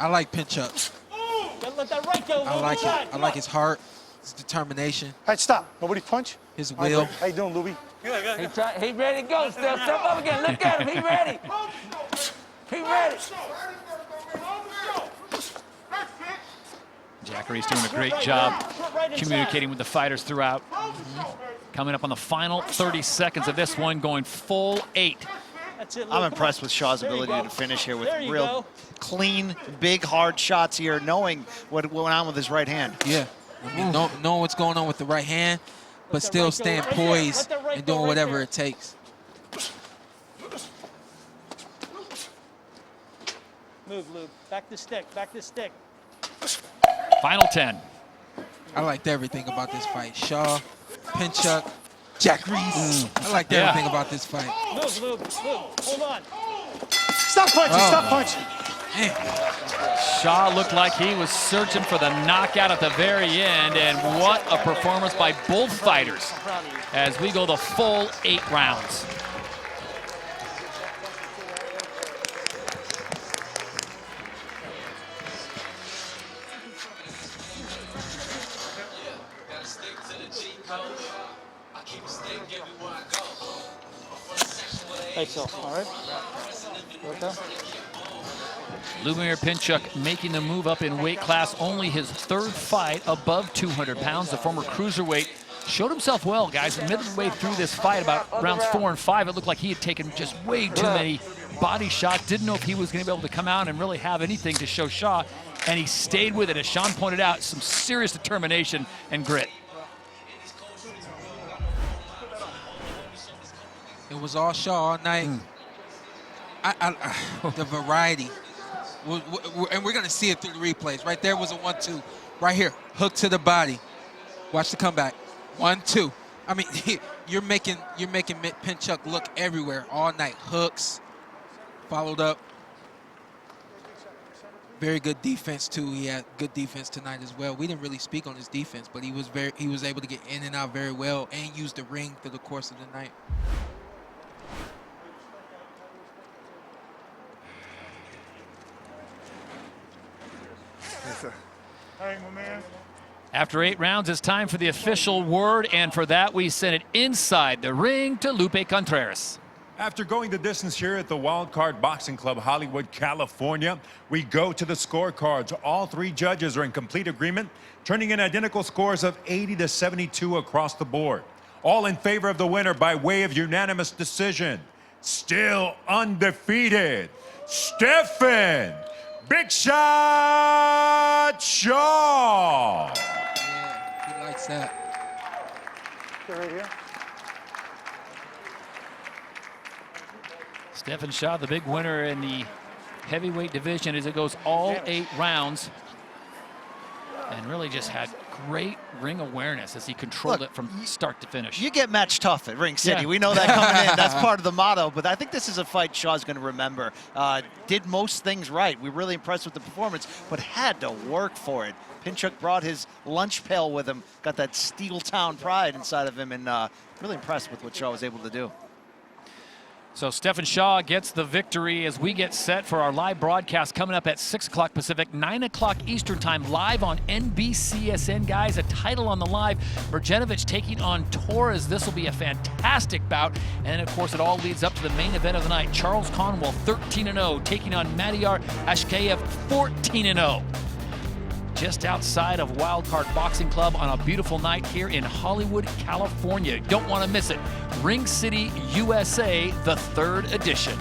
I like Pinchuk. Let that right go, Lube. I like it. I like his heart, his determination. All right, stop. Nobody punch. His will. How you doing, Lubie? He ready to go. Step up again. Look at him. He ready. He ready. Jack Reese doing a great job communicating with the fighters throughout. Coming up on the final 30 seconds of this one, going full 8. I'm impressed with Shaw's ability to finish here with real clean, big, hard shots here, knowing what went on with his right hand. Yeah, I mean, knowing what's going on with the right hand, but still staying poised and doing whatever it takes. Move, Lube. Back the stick. Final 10. I liked everything about this fight. Shaw, Pinchuk, Jack Reese. I liked everything about this fight. Move. Hold on. Stop punching. Man. Shaw looked like he was searching for the knockout at the very end, and what a performance by both fighters as we go the full 8 rounds. Thanks, all right? Okay. Lubomir Pinchuk making the move up in weight class, only his 3rd fight above 200 pounds. The former cruiserweight showed himself well, guys. Midway through this fight, about rounds 4 and 5, it looked like he had taken just way too many body shots. Didn't know if he was going to be able to come out and really have anything to show Shaw, and he stayed with it. As Sean pointed out, some serious determination and grit. It was all Shaw all night. The variety. And we're going to see it through the replays. Right there was a 1-2. Right here, hook to the body. Watch the comeback. 1-2. I mean, you're making Pinchuk look everywhere all night. Hooks, followed up. Very good defense too. He had good defense tonight as well. We didn't really speak on his defense, but he was able to get in and out very well and use the ring through the course of the night. Yes, sir. Hey, my man. After 8 rounds, it's time for the official word, and for that, we send it inside the ring to Lupe Contreras. After going the distance here at the Wild Card Boxing Club, Hollywood, California, we go to the scorecards. All 3 judges are in complete agreement, turning in identical scores of 80-72 across the board. All in favor of the winner by way of unanimous decision. Still undefeated, Stephen Big Shot Shaw. Yeah, he likes that. Okay, right here. Stephen Shaw, the big winner in the heavyweight division as it goes all 8 rounds. And really just had great ring awareness as he controlled it from start to finish. You get match tough at Ring City. Yeah. We know that coming in. That's part of the motto. But I think this is a fight Shaw's going to remember. Did most things right. We were really impressed with the performance, but had to work for it. Pinchuk brought his lunch pail with him, got that Steel Town pride inside of him, and really impressed with what Shaw was able to do. So Stephen Shaw gets the victory as we get set for our live broadcast coming up at 6 o'clock Pacific, 9 o'clock Eastern time, live on NBCSN, guys. A title on the live. Mrjenovic taking on Torres. This will be a fantastic bout. And then, of course, it all leads up to the main event of the night. Charles Conwell, 13-0, taking on Matyar Ashkayev, 14-0. Just outside of Wild Card Boxing Club on a beautiful night here in Hollywood, California. Don't want to miss it. Ring City, USA, the 3rd edition.